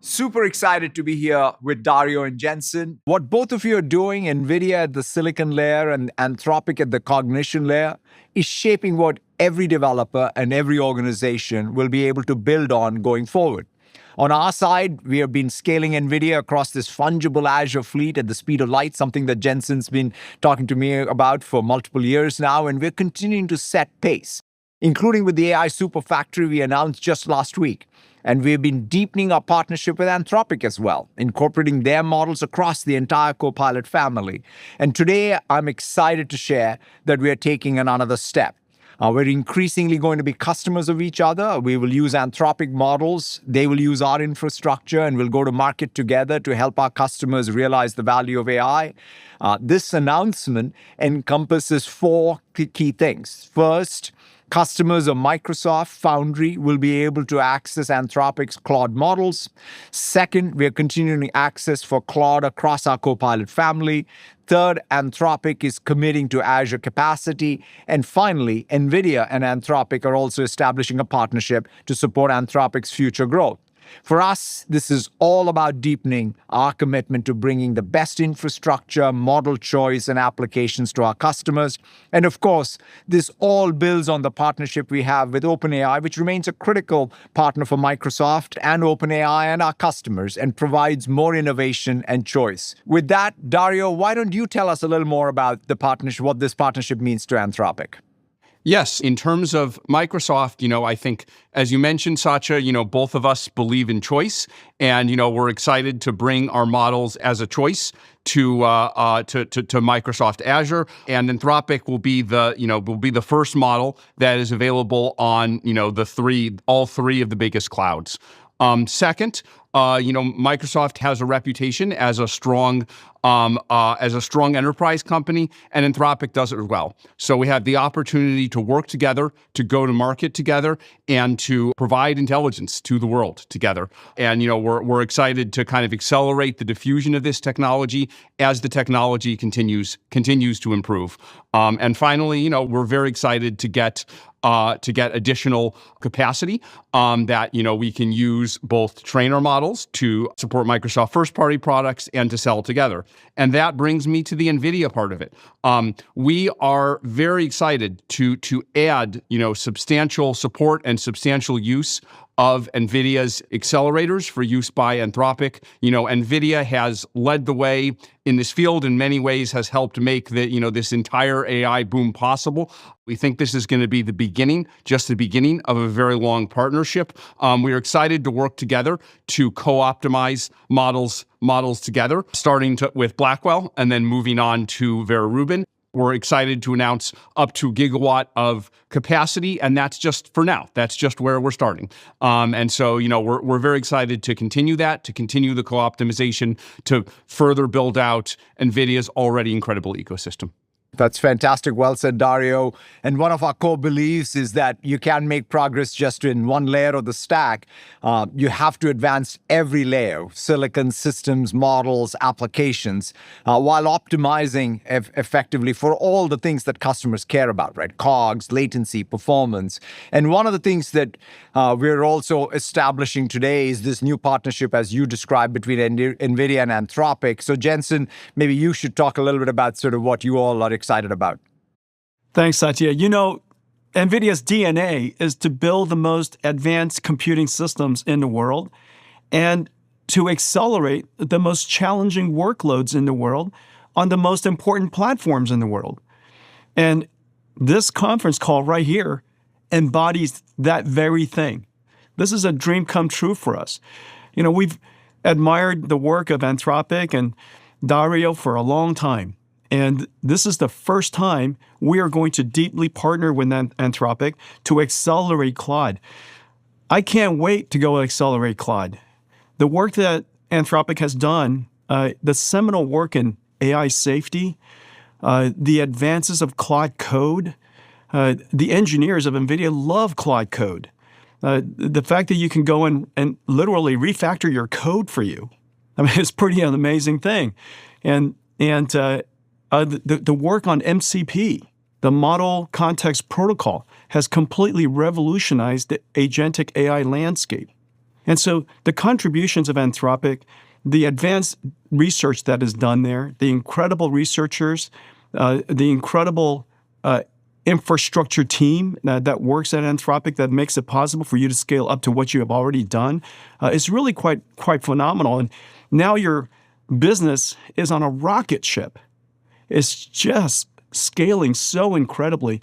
Super excited to be here with Dario and Jensen. What both of you are doing, NVIDIA at the silicon layer and Anthropic at the cognition layer, is shaping what every developer and every organization will be able to build on going forward. On our side, we have been scaling NVIDIA across this fungible Azure fleet at the speed of light, something that Jensen's been talking to me about for multiple years now, and we're continuing to set pace, including with the AI Super Factory we announced just last week. And we've been deepening our partnership with Anthropic as well, incorporating their models across the entire Copilot family. And today, I'm excited to share that we are taking another step. We're increasingly going to be customers of each other. We will use Anthropic models. They will use our infrastructure, and we'll go to market together to help our customers realize the value of AI. This announcement encompasses four key things. First, customers of Microsoft Foundry will be able to access Anthropic's Claude models. Second, we are continuing access for Claude across our Copilot family. Third, Anthropic is committing to Azure capacity. And finally, NVIDIA and Anthropic are also establishing a partnership to support Anthropic's future growth. For us, this is all about deepening our commitment to bringing the best infrastructure, model choice, and applications to our customers. And of course, this all builds on the partnership we have with OpenAI, which remains a critical partner for Microsoft and OpenAI and our customers, and provides more innovation and choice. With that, Dario, why don't you tell us a little more about the partnership, what this partnership means to Anthropic? Yes, in terms of Microsoft, I think, as you mentioned, Satya, both of us believe in choice, and we're excited to bring our models as a choice to Microsoft Azure, and Anthropic will be the first model that is available on all three of the biggest clouds. Second, Microsoft has a reputation as a strong enterprise company, and Anthropic does it as well. So we have the opportunity to work together, to go to market together, and to provide intelligence to the world together. And we're excited to kind of accelerate the diffusion of this technology as the technology continues to improve. And finally, we're very excited to get additional capacity that we can use both to train our models, to support Microsoft first-party products, and to sell together. And that brings me to the NVIDIA part of it. We are very excited to add substantial support and substantial use of NVIDIA's accelerators for use by Anthropic. NVIDIA has led the way in this field, in many ways has helped make this entire AI boom possible. We think this is going to be just the beginning of a very long partnership. We are excited to work together to co-optimize models together, starting with Blackwell and then moving on to Vera Rubin. We're excited to announce up to gigawatt of capacity, and that's just for now. That's just where we're starting. And so, we're very excited to continue that, to continue the co-optimization, to further build out NVIDIA's already incredible ecosystem. That's fantastic. Well said, Dario. And one of our core beliefs is that you can't make progress just in one layer of the stack. You have to advance every layer, silicon, systems, models, applications, while optimizing effectively for all the things that customers care about, right? COGS, latency, performance. And one of the things that we're also establishing today is this new partnership, as you described, between NVIDIA and Anthropic. So Jensen, maybe you should talk a little bit about sort of what you all are excited about. Thanks, Satya. NVIDIA's DNA is to build the most advanced computing systems in the world and to accelerate the most challenging workloads in the world on the most important platforms in the world. And this conference call right here embodies that very thing. This is a dream come true for us. We've admired the work of Anthropic and Dario for a long time. And this is the first time we are going to deeply partner with Anthropic to accelerate Claude. I can't wait to go accelerate Claude. The work that Anthropic has done, the seminal work in AI safety, the advances of Claude Code, the engineers of NVIDIA love Claude Code. The fact that you can go and literally refactor your code for you, it's pretty an amazing thing. And the work on MCP, the Model Context Protocol, has completely revolutionized the agentic AI landscape. And so the contributions of Anthropic, the advanced research that is done there, the incredible researchers, the incredible infrastructure team that works at Anthropic that makes it possible for you to scale up to what you have already done is really quite phenomenal. And now your business is on a rocket ship. It's just scaling so incredibly.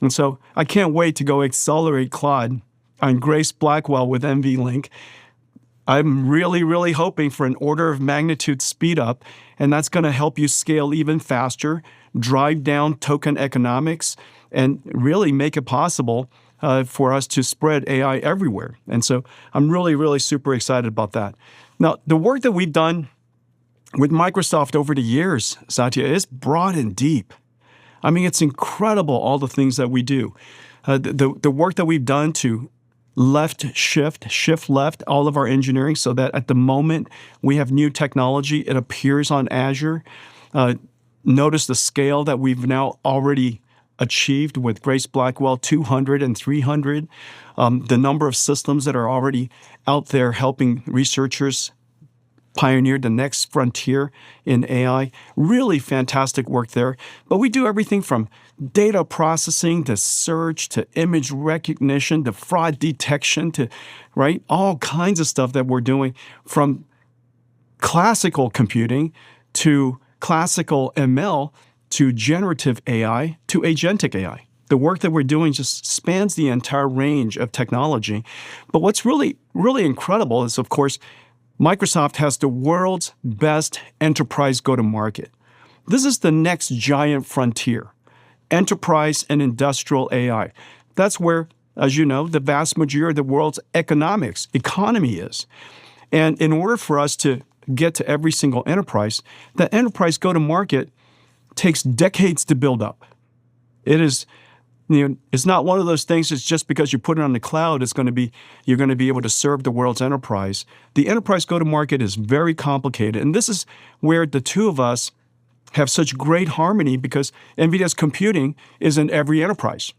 And so I can't wait to go accelerate Claude on Grace Blackwell with NVLink. I'm really, really hoping for an order of magnitude speed up, and that's going to help you scale even faster, drive down token economics, and really make it possible for us to spread AI everywhere. And so I'm really, really super excited about that. Now, the work that we've done with Microsoft over the years, Satya, is broad and deep. I mean, it's incredible, all the things that we do. The work that we've done to shift left all of our engineering so that at the moment we have new technology, it appears on Azure. Notice the scale that we've now already achieved with Grace Blackwell 200 and 300. The number of systems that are already out there helping researchers pioneer the next frontier in AI. Really fantastic work there. But we do everything from data processing to search to image recognition to fraud detection to, right, all kinds of stuff that we're doing, from classical computing to classical ML to generative AI to agentic AI. The work that we're doing just spans the entire range of technology. But what's really, really incredible is, of course, Microsoft has the world's best enterprise go-to-market. This is the next giant frontier, enterprise and industrial AI. That's where, as you know, the vast majority of the world's economy is. And in order for us to get to every single enterprise, that enterprise go-to-market takes decades to build up. It is, it's not one of those things that's just because you put it on the cloud, you're going to be able to serve the world's enterprise. The enterprise go-to-market is very complicated. And this is where the two of us have such great harmony, because NVIDIA's computing is in every enterprise.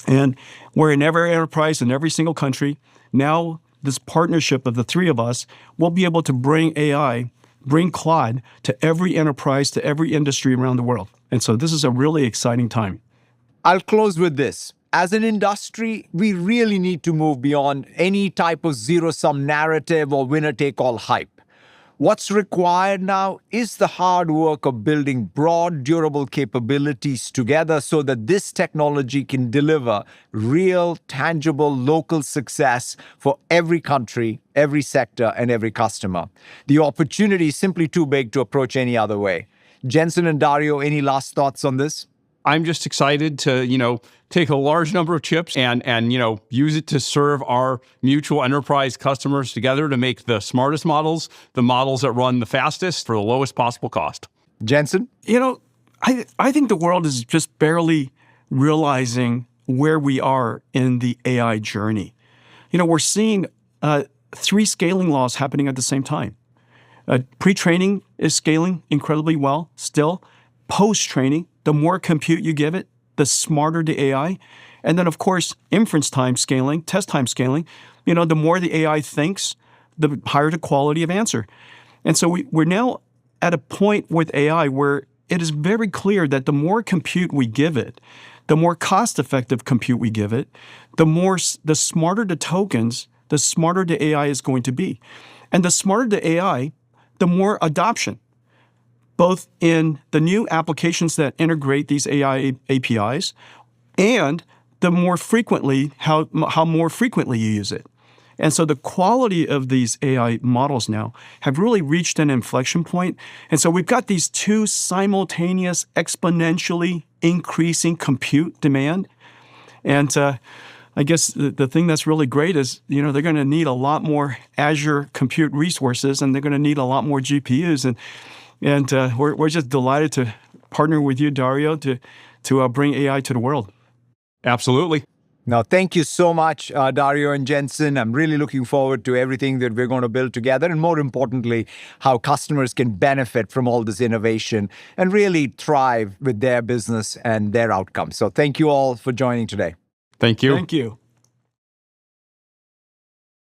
And we're in every enterprise in every single country. Now, this partnership of the three of us will be able to bring Claude to every enterprise, to every industry around the world. And so this is a really exciting time. I'll close with this. As an industry, we really need to move beyond any type of zero-sum narrative or winner-take-all hype. What's required now is the hard work of building broad, durable capabilities together so that this technology can deliver real, tangible, local success for every country, every sector, and every customer. The opportunity is simply too big to approach any other way. Jensen and Dario, any last thoughts on this? I'm just excited to, take a large number of chips and use it to serve our mutual enterprise customers together to make the smartest models, the models that run the fastest for the lowest possible cost. Jensen? I think the world is just barely realizing where we are in the AI journey. We're seeing 3 scaling laws happening at the same time. Pre-training is scaling incredibly well still. Post-training, the more compute you give it, the smarter the AI. And then, of course, inference time scaling, test time scaling. The more the AI thinks, the higher the quality of answer. And so we're now at a point with AI where it is very clear that the more compute we give it, the more cost-effective compute we give it, the smarter the tokens, the smarter the AI is going to be. And the smarter the AI, the more adoption, both in the new applications that integrate these AI APIs and the more frequently, how more frequently you use it. And so the quality of these AI models now have really reached an inflection point. And so we've got these 2 simultaneous, exponentially increasing compute demand. And I guess the thing that's really great is, they're going to need a lot more Azure compute resources, and they're going to need a lot more GPUs. And we're just delighted to partner with you, Dario, to bring AI to the world. Absolutely. Now, thank you so much, Dario and Jensen. I'm really looking forward to everything that we're going to build together, and more importantly, how customers can benefit from all this innovation and really thrive with their business and their outcomes. So thank you all for joining today. Thank you. Thank you.